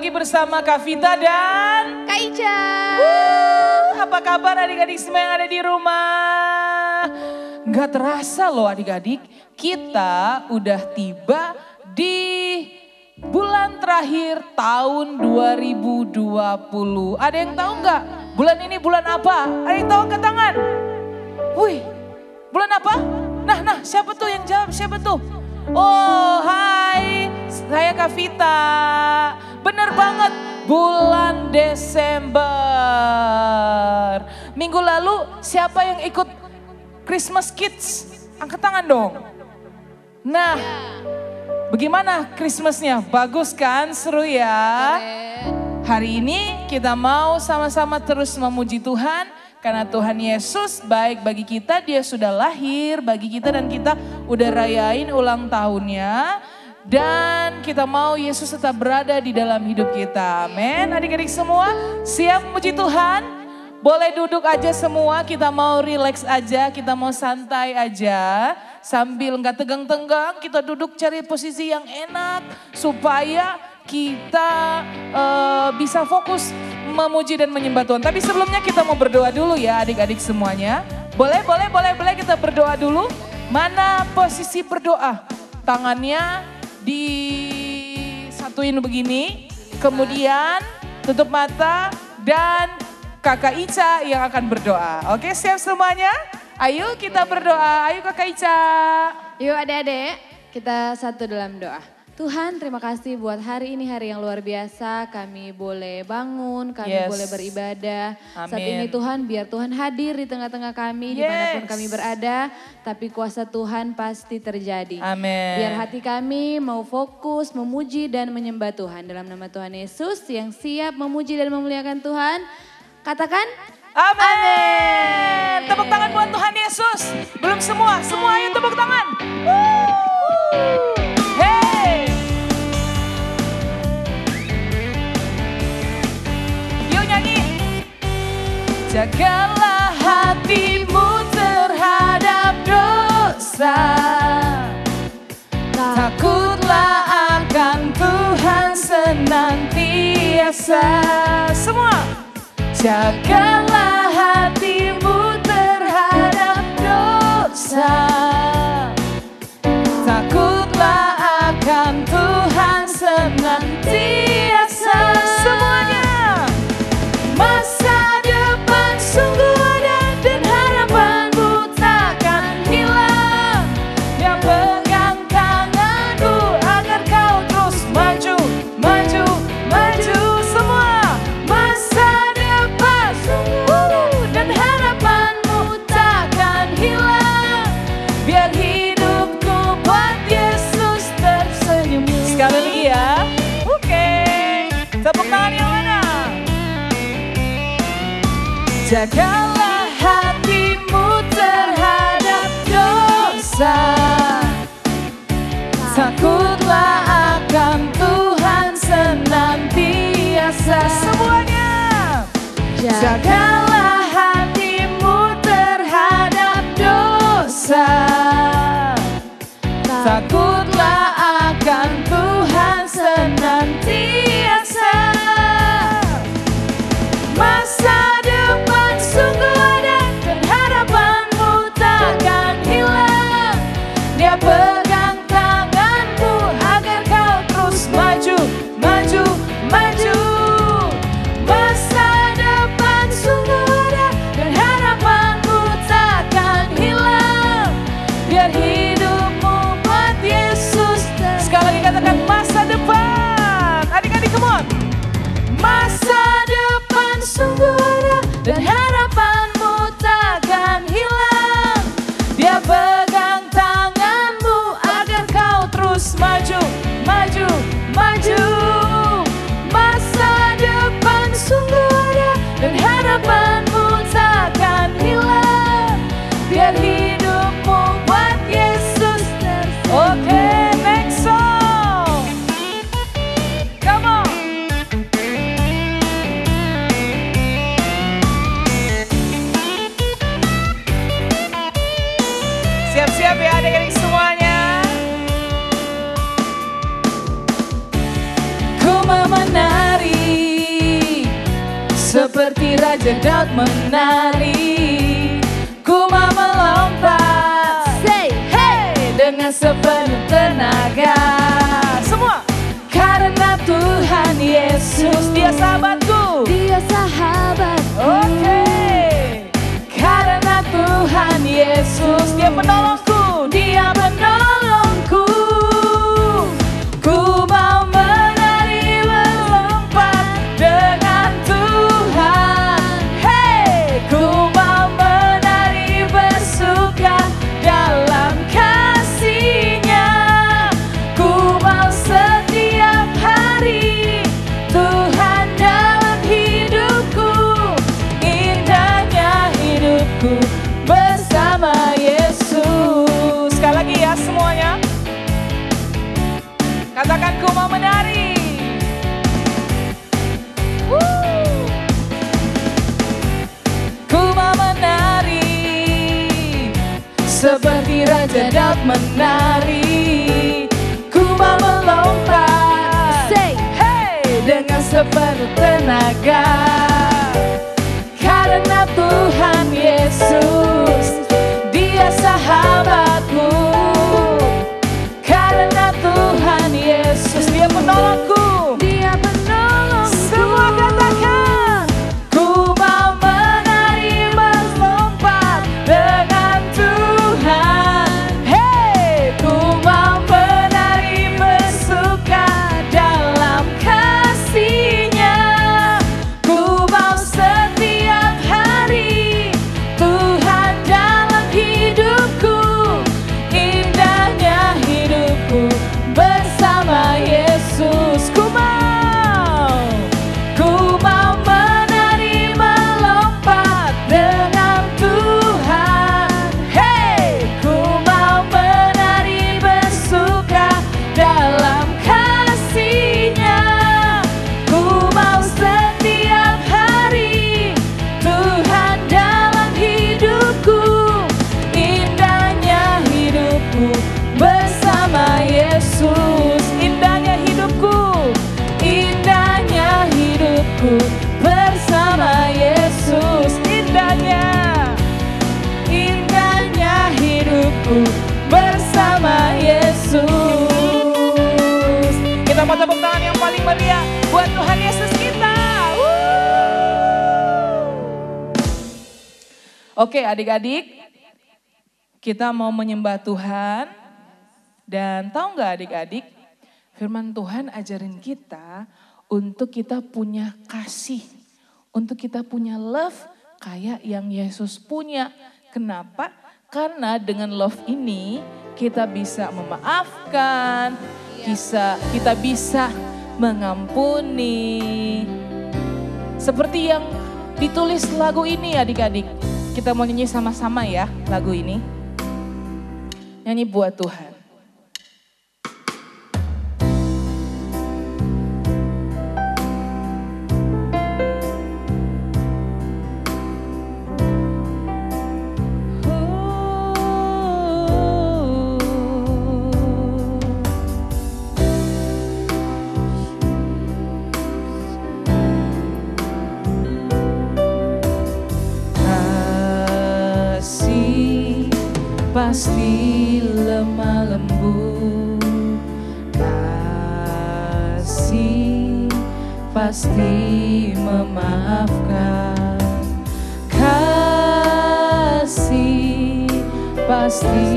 Bersama Kak Vita dan Kak Ica. Apa kabar adik-adik semua yang ada di rumah? Gak terasa loh adik-adik, kita udah tiba di bulan terakhir tahun 2020. Ada yang tahu nggak bulan ini bulan apa? Ada yang tahu angkat tangan? Wih, bulan apa? Nah, siapa tuh yang jawab? Siapa tuh? Oh, hai, saya Kak Vita. Bener banget, bulan Desember. Minggu lalu siapa yang ikut Christmas Kids? Angkat tangan dong. Nah, bagaimana Christmasnya? Bagus kan? Seru ya? Hari ini kita mau sama-sama terus memuji Tuhan. Karena Tuhan Yesus baik bagi kita, Dia sudah lahir bagi kita dan kita udah rayain ulang tahunnya. Dan kita mau Yesus tetap berada di dalam hidup kita. Amin. Adik-adik semua siap memuji Tuhan? Boleh duduk aja semua, kita mau relax aja, kita mau santai aja. Sambil nggak tegang-tegang, kita duduk cari posisi yang enak. Supaya kita bisa fokus memuji dan menyembah Tuhan. Tapi sebelumnya kita mau berdoa dulu ya adik-adik semuanya. Boleh kita berdoa dulu. Mana posisi berdoa? Tangannya disatuin begini, kemudian tutup mata dan Kakak Ica yang akan berdoa. Oke, siap semuanya? Ayo kita berdoa, ayo Kakak Ica. Yuk adik-adik, kita satu dalam doa. Tuhan, terima kasih buat hari ini, hari yang luar biasa. Kami boleh bangun, kami boleh beribadah. Amin. Saat ini Tuhan, biar Tuhan hadir di tengah-tengah kami, dimanapun kami berada. Tapi kuasa Tuhan pasti terjadi. Amin. Biar hati kami mau fokus, memuji dan menyembah Tuhan. Dalam nama Tuhan Yesus yang siap memuji dan memuliakan Tuhan. Katakan, amin. Amin. Tepuk tangan buat Tuhan Yesus. Belum semua ayo tepuk tangan. Hey. Yuk nyanyi. Jagalah hatimu terhadap dosa. Takutlah akan Tuhan senantiasa. Semua. Jagalah hatimu terhadap dosa. Takutlah akan Tuhan senantiasa. Semuanya. Masa depan sungguh ada dan harapanmu takkan hilang. Yang pegang tanganmu agar kau terus maju, maju, maju. Semua. Masa depan sungguh dan harapanmu takkan hilang. Biar hidupku buat Yesus tersenyum. Sekali lagi ya. Oke. Tepuk tangan yang mana? Jagalah hatimu terhadap dosa. Takutlah akan Tuhan senantiasa. Semuanya. Jagalah hatimu terhadap dosa. Takutlah akan Tuhan senantiasa. Masa depan sungguh ada dan harapanmu takkan hilang. Dia pegang tanganmu agar kau terus maju, maju, maju. Masa depan sungguh ada dan harapanmu takkan hilang. Biar hidupmu buat Yesus. Sekali lagi katakan masa depan. Adik-adik come on. Masa depan sungguh ada dan harapanmu takkan hilang. Dia pegang tanganmu agar kau terus maju, maju, maju. Masa depan sungguh ada dan harapanmu takkan hilang. Biar hidupmu buat Yesus. Oke, next song. Raja Daud menari, ku mau melompat, Say, hey, dengan sepenuh tenaga. Semua, karena Tuhan Yesus, Dia sahabatku. Dia sahabatku. Oke, karena Tuhan Yesus, Dia penolongku, Dia menolongku. Ku mau menari melompat dengan Tuhan. Hey, ku mau menari bersuka dalam kasih-Nya. Ku mau setiap hari Tuhan dalam hidupku. Indahnya hidupku bersama Yesus. Sekali lagi ya semuanya. Katakan ku mau menari. Ku mau menari seperti Raja Daud menari. Ku mau melompat, Say, hey, dengan sepenuh tenaga. Karena Tuhan Yesus, Dia sahabatku. Karena Tuhan Yesus, Dia penolongku. Dia penolongku. Semua katakan, ku mau menari melompat dengan Tuhan. Hey, ku mau menari bersuka dalam kasih-Nya. Ku mau setiap hari Tuhan dalam hidupku. Indahnya hidupku bersama Yesus. Ku mau menari melompat dengan Tuhan. Hey, ku mau menari bersuka dalam kasih-Nya. Ku mau setiap hari Tuhan dalam hidupku. Indahnya hidupku bersama Yesus. Indahnya hidupku, indahnya hidupku bersama Yesus. Indahnya hidupku bersama Yesus. Kita mau tepuk tangan yang paling meriah buat Tuhan Yesus kita. Oke adik-adik, kita mau menyembah Tuhan. Dan tahu nggak adik-adik, firman Tuhan ajarin kita untuk kita punya kasih. Untuk kita punya love kayak yang Yesus punya. Kenapa? Karena dengan love ini kita bisa memaafkan, kita bisa mengampuni. Seperti yang ditulis lagu ini adik-adik. Kita mau nyanyi sama-sama ya lagu ini. Nyanyi buat Tuhan. Pasti lemah lembut, kasih pasti memaafkan, kasih pasti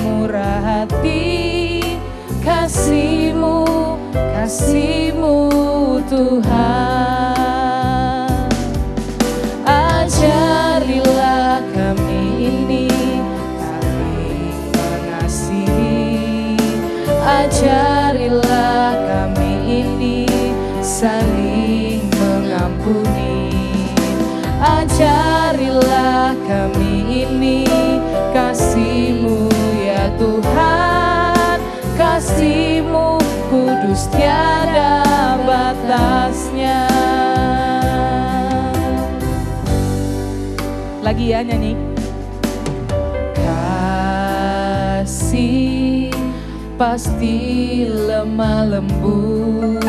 murah hati, kasih-Mu Tuhan. Ajarilah kami ini ajarilah kami ini saling mengampuni. Ajarilah kami ini kasih-Mu ya Tuhan. Kasih-Mu kudus tiada batasnya. Lagi ya nyanyi. Kasih pasti lemah lembut,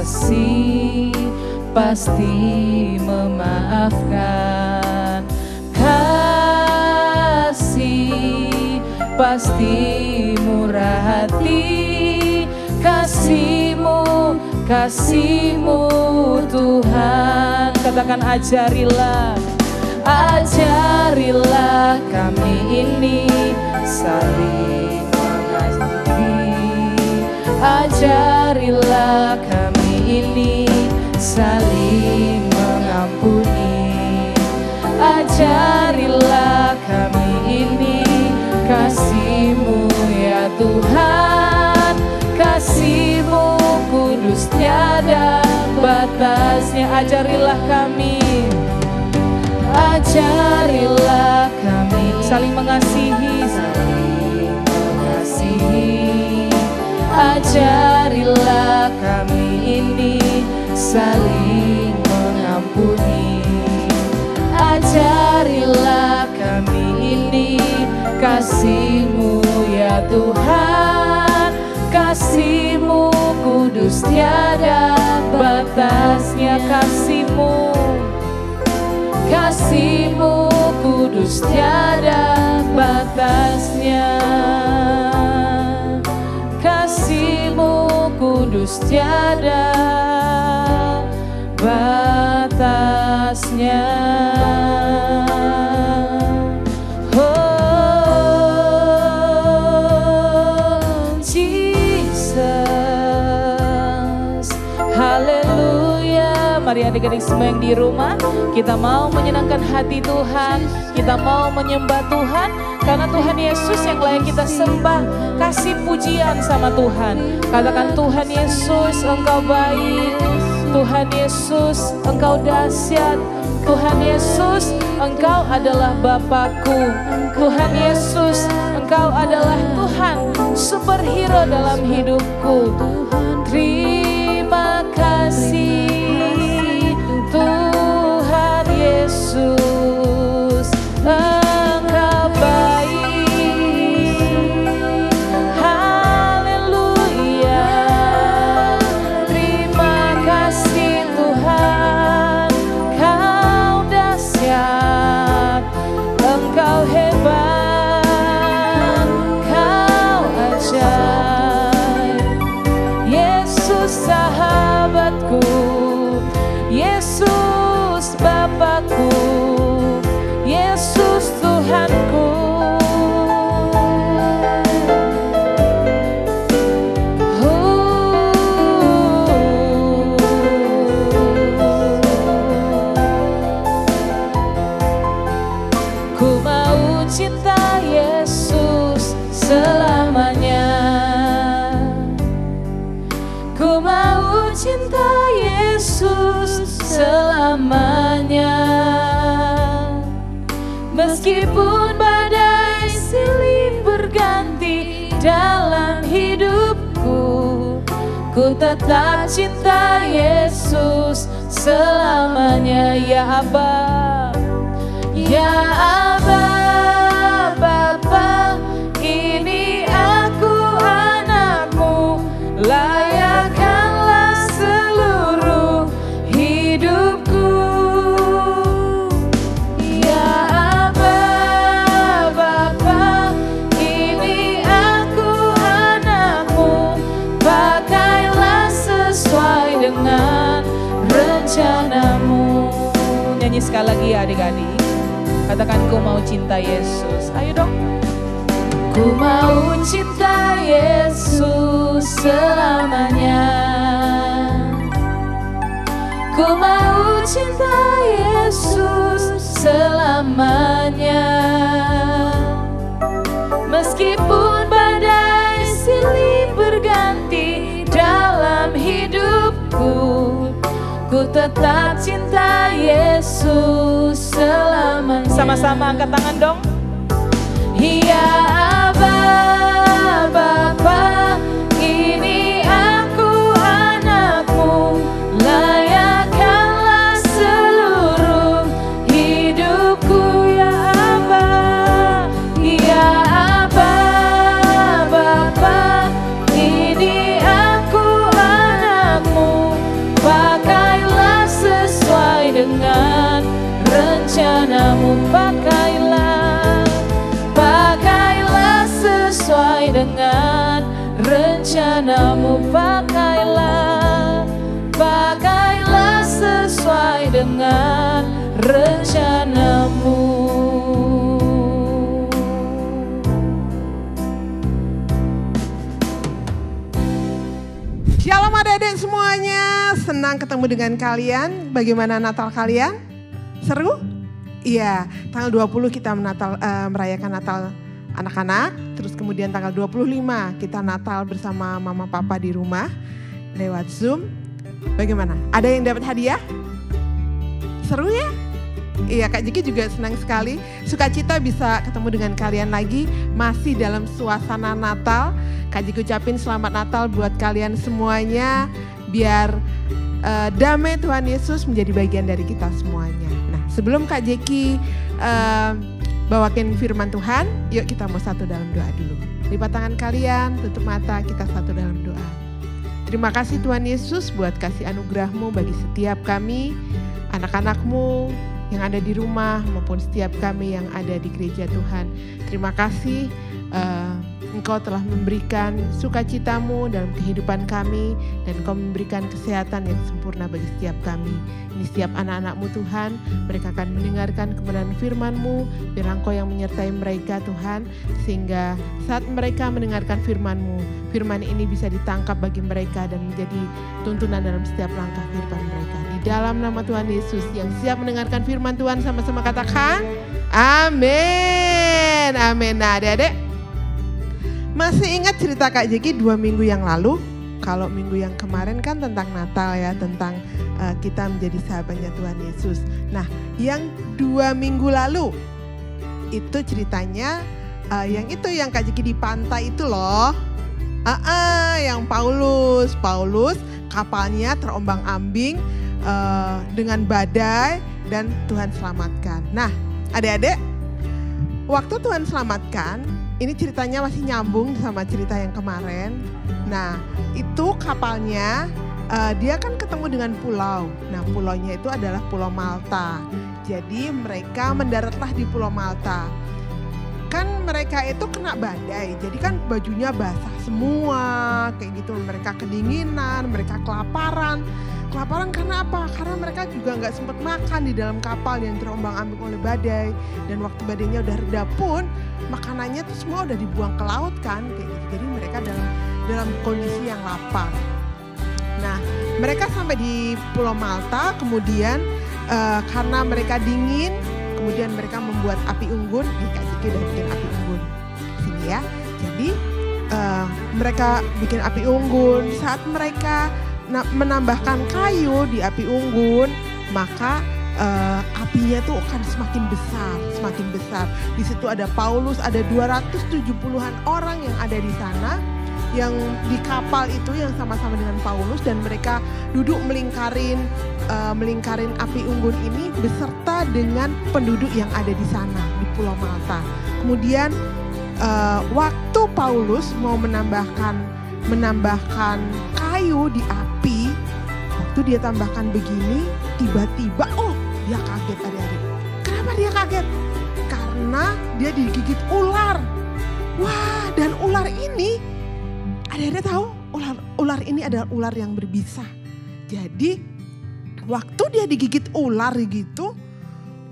kasih pasti memaafkan. Kasih pasti murah hati, kasih-Mu, kasih-Mu Tuhan. Katakan ajarilah, ajarilah kami ini saling mengasihi. Ajarilah kami ini saling mengampuni. Ajarilah kami ini kasih-Mu ya Tuhan. Kasih-Mu kudus tiada batasnya. Ajarilah kami, ajarilah kami saling mengasihi, saling mengasihi. Ajarilah kami ini saling mengampuni. Ajarilah kami ini kasih-Mu ya Tuhan. Kasih-Mu kudus tiada batasnya. Kasih-Mu, kasih-Mu kudus tiada batasnya. Kasih-Mu kudus tiada batasnya. Oh Jesus, haleluya. Mari adik-adik semua yang di rumah, kita mau menyenangkan hati Tuhan, kita mau menyembah Tuhan, karena Tuhan Yesus yang layak kita sembah. Kasih pujian sama Tuhan. Katakan, Tuhan Yesus Engkau baik, Tuhan Yesus Engkau dahsyat, Tuhan Yesus Engkau adalah Bapakku, Tuhan Yesus Engkau adalah Tuhan, superhero dalam hidupku. Terima kasih Tuhan Yesus, Engkau baik. Haleluya. Terima kasih Tuhan, Kau dahsyat, Engkau hebat, Kau ajaib. Yesus sahabatku, Yesus Bapakku, Yesus Tuhanku. Ku mau cinta Yesus selamanya. Ku mau cinta Yesus selamanya. Meskipun badai silih berganti dalam hidupku, ku tetap cinta Yesus selamanya. Ya Aba, ya Aba, Bapa, ini aku anakmu, layakkanlah seluruh hidupku. Ya Aba, Bapa, ini aku anakmu, pakailah sesuai dengan rencanamu. Nyanyi sekali lagi ya adik-adik. Katakan, ku mau cinta Yesus. Ayo dong. Ku mau cinta Yesus selamanya. Ku mau cinta Yesus selamanya. Meskipun badai silih berganti dalam hidupku, ku tetap cinta Yesus selamanya. Sama-sama angkat tangan dong. Ya Aba, Bapa, ini aku anakmu, layakkanlah seluruh hidupku. Ya Aba, ya Aba, Bapa, ini aku anakmu, pakailah sesuai dengan rencanamu. Pakailah sesuai dengan rencanamu. Shalom adik-adik semuanya, senang ketemu dengan kalian. Bagaimana Natal kalian? Seru? Iya, tanggal 20 kita merayakan Natal anak-anak. Terus kemudian tanggal 25 kita Natal bersama mama papa di rumah lewat Zoom. Bagaimana? Ada yang dapat hadiah? Seru ya? Iya, Kak Jeki juga senang sekali. Sukacita bisa ketemu dengan kalian lagi, masih dalam suasana Natal. Kak Jeki ucapin selamat Natal buat kalian semuanya. Biar damai Tuhan Yesus menjadi bagian dari kita semuanya. Nah, sebelum Kak Jeki bawakan firman Tuhan, yuk kita mau satu dalam doa dulu. Lipat tangan kalian, tutup mata, kita satu dalam doa. Terima kasih Tuhan Yesus buat kasih anugerah-Mu bagi setiap kami, anak-anak-Mu yang ada di rumah maupun setiap kami yang ada di gereja Tuhan. Terima kasih Engkau telah memberikan sukacita-Mu dalam kehidupan kami dan Engkau memberikan kesehatan yang sempurna bagi setiap kami. Ini setiap anak-anak-Mu Tuhan, mereka akan mendengarkan kebenaran firman-Mu, biar Engkau yang menyertai mereka Tuhan, sehingga saat mereka mendengarkan firman-Mu, firman ini bisa ditangkap bagi mereka dan menjadi tuntunan dalam setiap langkah kehidupan mereka. Di dalam nama Tuhan Yesus, yang siap mendengarkan firman Tuhan sama-sama katakan, amin. Amin. Nah adik-adik, masih ingat cerita Kak Jeki 2 minggu yang lalu? Kalau minggu yang kemarin kan tentang Natal ya, tentang kita menjadi sahabatnya Tuhan Yesus. Nah, yang 2 minggu lalu itu ceritanya yang Kak Jeki di pantai itu loh. Yang Paulus kapalnya terombang-ambing dengan badai dan Tuhan selamatkan. Nah, adik-adik, waktu Tuhan selamatkan, ini ceritanya masih nyambung sama cerita yang kemarin. Nah, itu kapalnya dia kan ketemu dengan pulau. Nah, pulaunya itu adalah Pulau Malta. Jadi mereka mendaratlah di Pulau Malta. Kan mereka itu kena badai, jadi kan bajunya basah semua, kayak gitu. Mereka kedinginan, mereka kelaparan. Kelaparan karena apa? Karena mereka juga nggak sempat makan di dalam kapal yang terombang-ambing oleh badai. Dan waktu badainya udah reda pun, makanannya tuh semua udah dibuang ke laut kan, kayak gitu. Jadi mereka dalam kondisi yang lapar. Nah, mereka sampai di Pulau Malta, kemudian karena mereka dingin, kemudian mereka membuat api unggun. Nih Kak Jeki udah bikin api unggun sini ya. Jadi mereka bikin api unggun. Saat mereka menambahkan kayu di api unggun, maka apinya tuh akan semakin besar. Di situ ada Paulus, ada 270-an orang yang ada di sana, yang di kapal itu yang sama-sama dengan Paulus, dan mereka duduk melingkarin api unggun ini beserta dengan penduduk yang ada di sana di Pulau Malta. Kemudian waktu Paulus mau menambahkan kayu di api, waktu dia tambahkan begini, tiba-tiba dia kaget adik-adik. Kenapa dia kaget? Karena dia digigit ular. Wah, dan ular ini, adik-adik tahu ular ini adalah ular yang berbisa. Jadi waktu dia digigit ular gitu,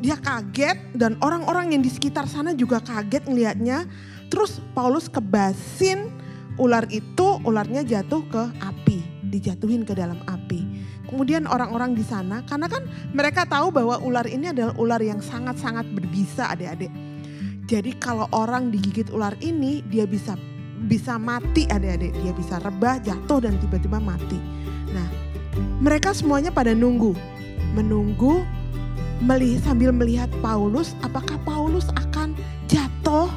dia kaget dan orang-orang yang di sekitar sana juga kaget ngelihatnya. Terus Paulus kebasin ular itu, ularnya jatuh ke api, dijatuhin ke dalam api. Kemudian orang-orang di sana, karena kan mereka tahu bahwa ular ini adalah ular yang sangat-sangat berbisa adik-adik. Jadi kalau orang digigit ular ini, dia bisa mati adik-adik. Dia bisa rebah, jatuh dan tiba-tiba mati. Nah, mereka semuanya pada menunggu sambil melihat Paulus, apakah Paulus akan jatuh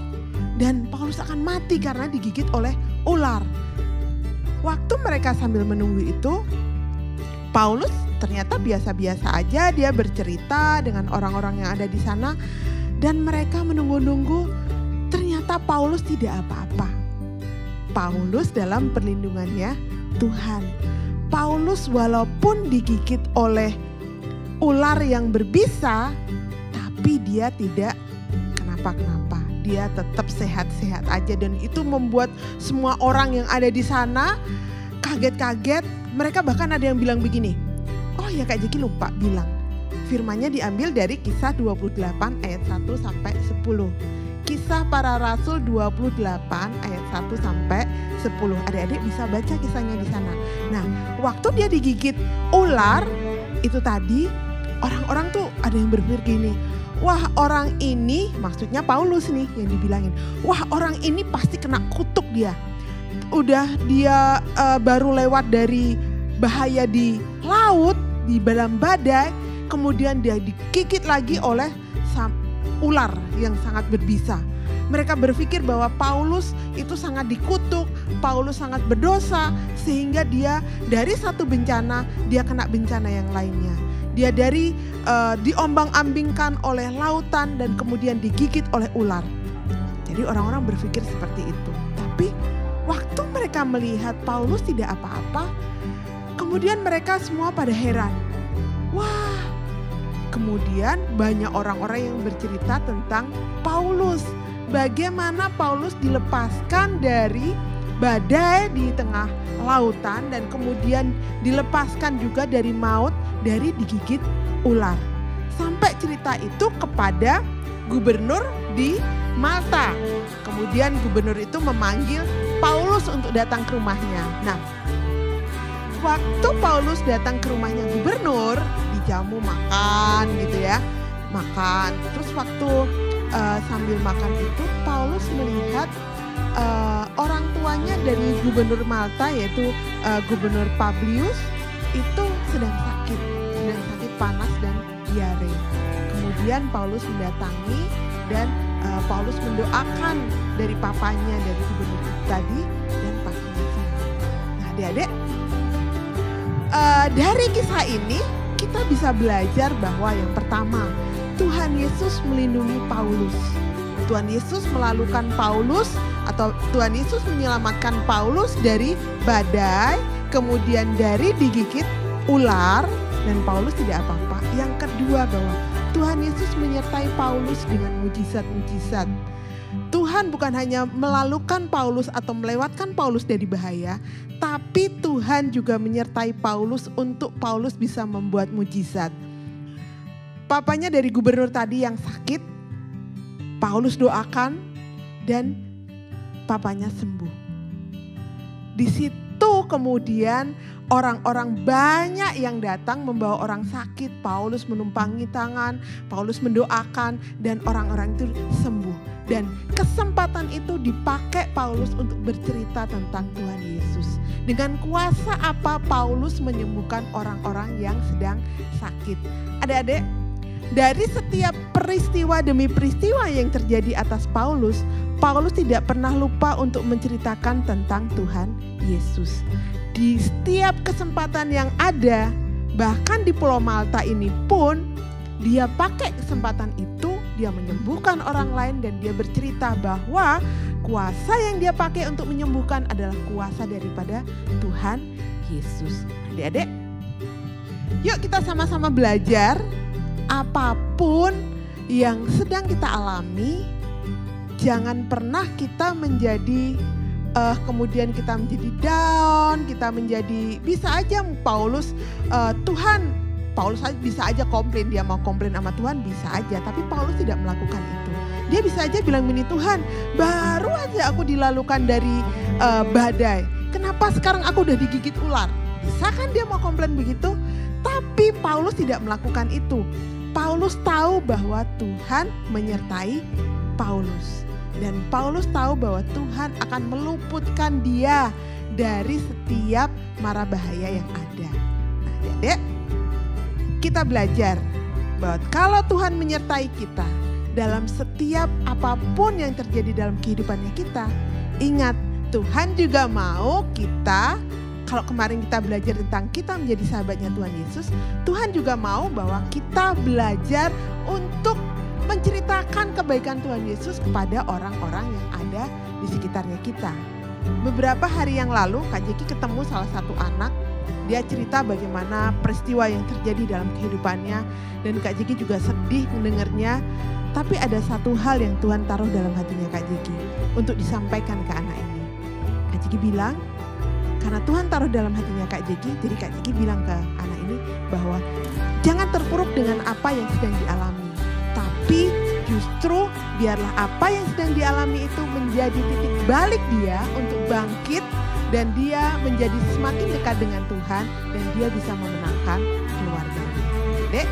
dan Paulus akan mati karena digigit oleh ular. Waktu mereka sambil menunggu itu, Paulus ternyata biasa-biasa aja, dia bercerita dengan orang-orang yang ada di sana, dan mereka menunggu-nunggu. Ternyata Paulus tidak apa-apa. Paulus dalam perlindungannya Tuhan. Paulus walaupun digigit oleh ular yang berbisa, tapi dia tidak kenapa-kenapa. dia tetap sehat-sehat aja. Dan itu membuat semua orang yang ada di sana kaget-kaget. Mereka bahkan ada yang bilang begini, oh ya Kak Jeki lupa bilang. Firmannya diambil dari Kisah 28 ayat 1 sampai 10. Kisah Para Rasul 28 ayat 1 sampai 10. Adik-adik bisa baca kisahnya di sana. Nah, waktu dia digigit ular itu tadi, orang-orang tuh ada yang berpikir gini, wah orang ini, maksudnya Paulus nih yang dibilangin, wah orang ini pasti kena kutuk dia. Udah dia baru lewat dari bahaya di laut, di dalam badai, kemudian dia digigit lagi oleh ular yang sangat berbisa. Mereka berpikir bahwa Paulus itu sangat dikutuk, Paulus sangat berdosa, sehingga dia dari satu bencana, dia kena bencana yang lainnya. Dia dari diombang-ambingkan oleh lautan dan kemudian digigit oleh ular. Jadi orang-orang berpikir seperti itu. Tapi waktu mereka melihat Paulus tidak apa-apa, kemudian mereka semua pada heran. Wah, kemudian banyak orang-orang yang bercerita tentang Paulus. Bagaimana Paulus dilepaskan dari badai di tengah lautan dan kemudian dilepaskan juga dari maut, dari digigit ular. Sampai cerita itu kepada gubernur di Malta. Kemudian gubernur itu memanggil Paulus untuk datang ke rumahnya. Nah, waktu Paulus datang ke rumahnya gubernur, dijamu makan gitu ya. Makan. Terus waktu sambil makan itu Paulus melihat orang tuanya dari gubernur Malta, yaitu gubernur Publius, itu sedang sakit panas dan diare. Kemudian Paulus mendatangi dan Paulus mendoakan dari papanya, dari gubernur tadi, dan papanya sembuh. Nah adik-adik, dari kisah ini kita bisa belajar bahwa yang pertama, Tuhan Yesus melindungi Paulus. Tuhan Yesus melalukan Paulus, atau Tuhan Yesus menyelamatkan Paulus dari badai, kemudian dari digigit ular, dan Paulus tidak apa-apa. Yang kedua bahwa Tuhan Yesus menyertai Paulus dengan mujizat-mujizat. Tuhan bukan hanya melalukan Paulus atau melewatkan Paulus dari bahaya, tapi Tuhan juga menyertai Paulus untuk Paulus bisa membuat mujizat. Papanya dari gubernur tadi yang sakit, Paulus doakan dan papanya sembuh. Di situ kemudian orang-orang banyak yang datang membawa orang sakit. Paulus menumpangi tangan, Paulus mendoakan, dan orang-orang itu sembuh. Dan kesempatan itu dipakai Paulus untuk bercerita tentang Tuhan Yesus. Dengan kuasa apa Paulus menyembuhkan orang-orang yang sedang sakit. Adik-adik, dari setiap peristiwa demi peristiwa yang terjadi atas Paulus, Paulus tidak pernah lupa untuk menceritakan tentang Tuhan Yesus. Di setiap kesempatan yang ada, bahkan di Pulau Malta ini pun, dia pakai kesempatan itu, dia menyembuhkan orang lain dan dia bercerita bahwa kuasa yang dia pakai untuk menyembuhkan adalah kuasa daripada Tuhan Yesus. Adik-adik, yuk kita sama-sama belajar. Apapun yang sedang kita alami, jangan pernah kita menjadi kemudian kita menjadi down, kita menjadi, bisa aja Paulus bisa aja komplain, dia mau komplain sama Tuhan bisa aja, tapi Paulus tidak melakukan itu. Dia bisa aja bilang gini, Tuhan baru aja aku dilalukan dari badai, kenapa sekarang aku udah digigit ular? Bisa kan dia mau komplain begitu? Tapi Paulus tidak melakukan itu. Paulus tahu bahwa Tuhan menyertai Paulus. Dan Paulus tahu bahwa Tuhan akan meluputkan dia dari setiap mara bahaya yang ada. Nah adik-adik, kita belajar bahwa kalau Tuhan menyertai kita dalam setiap apapun yang terjadi dalam kehidupannya kita, ingat Tuhan juga mau kita. Kalau kemarin kita belajar tentang kita menjadi sahabatnya Tuhan Yesus, Tuhan juga mau bahwa kita belajar untuk menceritakan kebaikan Tuhan Yesus kepada orang-orang yang ada di sekitarnya kita. Beberapa hari yang lalu Kak Jeki ketemu salah satu anak, dia cerita bagaimana peristiwa yang terjadi dalam kehidupannya, dan Kak Jeki juga sedih mendengarnya. Tapi ada satu hal yang Tuhan taruh dalam hatinya Kak Jeki untuk disampaikan ke anak ini. Kak Jeki bilang, karena Tuhan taruh dalam hatinya Kak Jeki, jadi Kak Jeki bilang ke anak ini bahwa jangan terpuruk dengan apa yang sedang dialami. Tapi justru biarlah apa yang sedang dialami itu menjadi titik balik dia untuk bangkit dan dia menjadi semakin dekat dengan Tuhan dan dia bisa memenangkan keluarganya.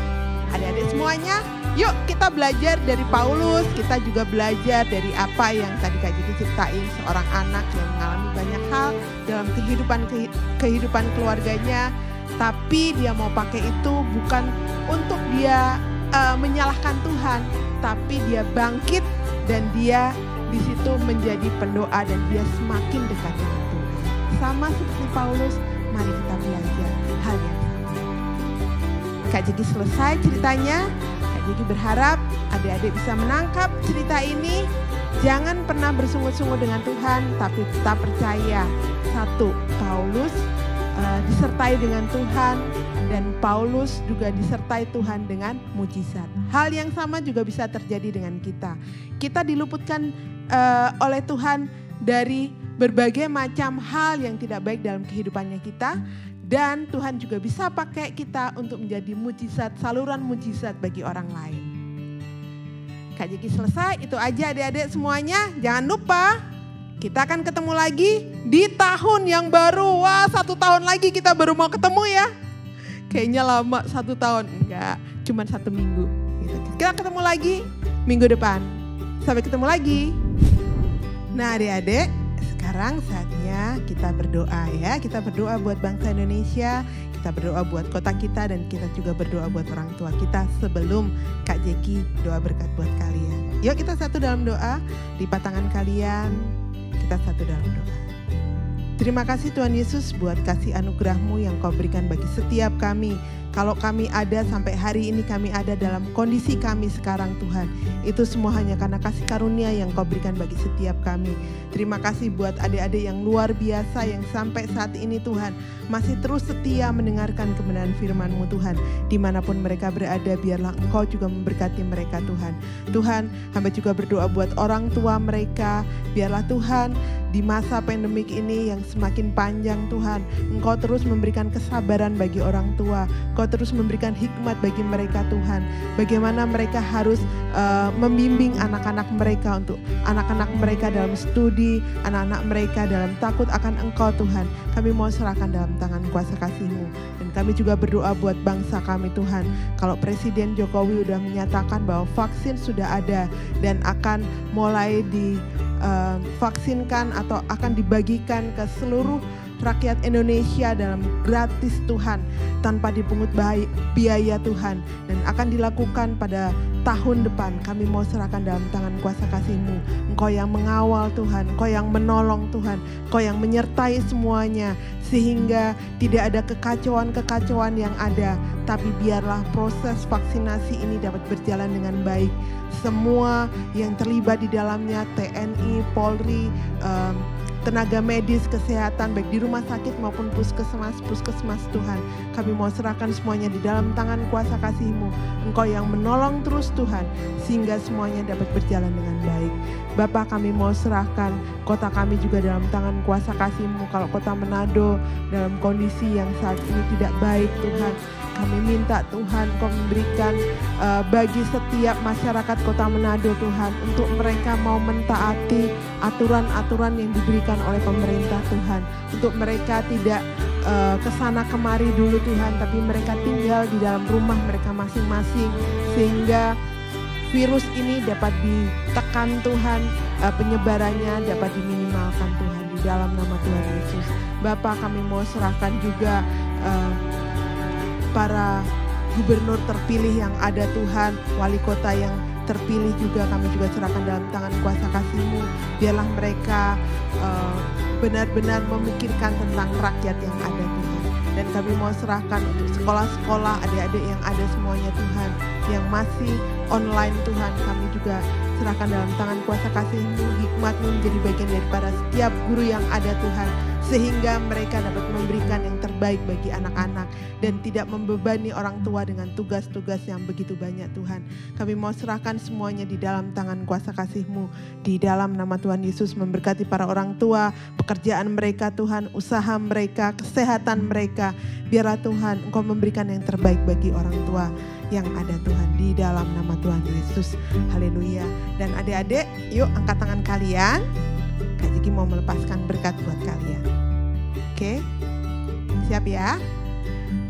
Adik-adik semuanya, yuk kita belajar dari Paulus, kita juga belajar dari apa yang tadi Kak Jeki ceritain, seorang anak yang mengalami banyak hal dalam kehidupan keluarganya, tapi dia mau pakai itu bukan untuk dia menyalahkan Tuhan, tapi dia bangkit dan dia di situ menjadi pendoa dan dia semakin dekat dengan Tuhan. Sama seperti Paulus, mari kita belajar hal yang sama. Kak Jeki selesai ceritanya. Kak Jeki berharap adik-adik bisa menangkap cerita ini. Jangan pernah bersungut-sungut dengan Tuhan, tapi tetap percaya. Satu, Paulus disertai dengan Tuhan, dan Paulus juga disertai Tuhan dengan mujizat. Hal yang sama juga bisa terjadi dengan kita. Kita diluputkan oleh Tuhan dari berbagai macam hal yang tidak baik dalam kehidupannya kita. Dan Tuhan juga bisa pakai kita untuk menjadi mujizat, saluran mujizat bagi orang lain. Kak Jeki selesai, itu aja adik-adik semuanya. Jangan lupa kita akan ketemu lagi di tahun yang baru. Wah, 1 tahun lagi kita baru mau ketemu ya. Kayaknya lama 1 tahun, enggak, cuma 1 minggu. Gitu. Kita ketemu lagi minggu depan. Sampai ketemu lagi. Nah adik-adik, sekarang saatnya kita berdoa ya. Kita berdoa buat bangsa Indonesia, kita berdoa buat kota kita, dan kita juga berdoa buat orang tua kita sebelum Kak Jeki doa berkat buat kalian. Yuk kita satu dalam doa, lipat tangan kalian, kita satu dalam doa. Terima kasih Tuhan Yesus buat kasih anugerah-Mu yang Kau berikan bagi setiap kami. Kalau kami ada sampai hari ini, kami ada dalam kondisi kami sekarang Tuhan. Itu semua hanya karena kasih karunia yang Kau berikan bagi setiap kami. Terima kasih buat adik-adik yang luar biasa yang sampai saat ini Tuhan masih terus setia mendengarkan kebenaran firman-Mu Tuhan. Dimanapun mereka berada, biarlah Engkau juga memberkati mereka Tuhan. Tuhan, hamba juga berdoa buat orang tua mereka. Biarlah Tuhan di masa pandemik ini yang semakin panjang Tuhan, Engkau terus memberikan kesabaran bagi orang tua. Engkau terus memberikan hikmat bagi mereka Tuhan. Bagaimana mereka harus membimbing anak-anak mereka, untuk anak-anak mereka dalam studi, anak-anak mereka dalam takut akan Engkau Tuhan. Kami mau serahkan dalam tangan kuasa kasih-Mu. Dan kami juga berdoa buat bangsa kami Tuhan. Kalau Presiden Jokowi sudah menyatakan bahwa vaksin sudah ada dan akan mulai divaksinkan atau akan dibagikan ke seluruh rakyat Indonesia dalam gratis Tuhan, tanpa dipungut biaya Tuhan, dan akan dilakukan pada tahun depan. Kami mau serahkan dalam tangan kuasa kasih-Mu. Engkau yang mengawal Tuhan, Engkau yang menolong Tuhan, Engkau yang menyertai semuanya, sehingga tidak ada kekacauan-kekacauan yang ada, tapi biarlah proses vaksinasi ini dapat berjalan dengan baik. Semua yang terlibat di dalamnya, TNI, Polri, tenaga medis, kesehatan, baik di rumah sakit maupun puskesmas Tuhan. Kami mau serahkan semuanya di dalam tangan kuasa kasih-Mu. Engkau yang menolong terus Tuhan, sehingga semuanya dapat berjalan dengan baik. Bapa, kami mau serahkan kota kami juga dalam tangan kuasa kasih-Mu. Kalau kota Manado dalam kondisi yang saat ini tidak baik Tuhan, kami minta Tuhan Kau memberikan bagi setiap masyarakat kota Manado Tuhan, untuk mereka mau mentaati aturan-aturan yang diberikan oleh pemerintah Tuhan. Untuk mereka tidak kesana kemari dulu Tuhan, tapi mereka tinggal di dalam rumah mereka masing-masing, sehingga virus ini dapat ditekan Tuhan, penyebarannya dapat diminimalkan Tuhan, di dalam nama Tuhan Yesus. Bapa, kami mau serahkan juga para gubernur terpilih yang ada Tuhan, wali kota yang terpilih juga kami juga serahkan dalam tangan kuasa kasih-Mu. Biarlah mereka benar-benar memikirkan tentang rakyat yang ada Tuhan. Dan kami mau serahkan untuk sekolah-sekolah, adik-adik yang ada semuanya Tuhan. yang masih online Tuhan, kami juga serahkan dalam tangan kuasa kasih-Mu, hikmat-Mu menjadi bagian daripada setiap guru yang ada Tuhan, sehingga mereka dapat memberikan yang terbaik bagi anak-anak dan tidak membebani orang tua dengan tugas-tugas yang begitu banyak Tuhan. Kami mau serahkan semuanya di dalam tangan kuasa kasih-Mu, di dalam nama Tuhan Yesus. Memberkati para orang tua, pekerjaan mereka Tuhan, usaha mereka, kesehatan mereka. Biarlah Tuhan Engkau memberikan yang terbaik bagi orang tua yang ada Tuhan, di dalam nama Tuhan Yesus. Haleluya. Dan adik-adik, yuk angkat tangan kalian. Kak Jiki mau melepaskan berkat buat kalian. Oke, siap ya?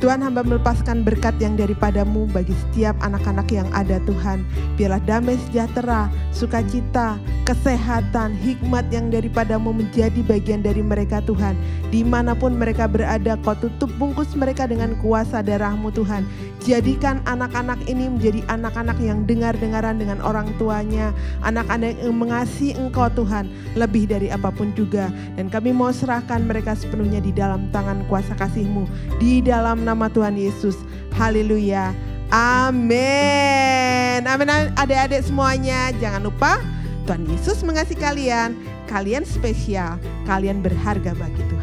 Tuhan, hamba melepaskan berkat yang daripada-Mu bagi setiap anak-anak yang ada Tuhan. Biarlah damai sejahtera, sukacita, kesehatan, hikmat yang daripada-Mu menjadi bagian dari mereka Tuhan. Dimanapun mereka berada, Kau tutup bungkus mereka dengan kuasa darah-Mu Tuhan. Jadikan anak-anak ini menjadi anak-anak yang dengar-dengaran dengan orang tuanya. Anak-anak yang mengasihi Engkau Tuhan, lebih dari apapun juga. Dan kami mau serahkan mereka sepenuhnya di dalam tangan kuasa kasih-Mu, di dalam nama Tuhan Yesus. Haleluya. Amin. Amin. Adik-adik semuanya, jangan lupa Tuhan Yesus mengasihi kalian. Kalian spesial, kalian berharga bagi Tuhan.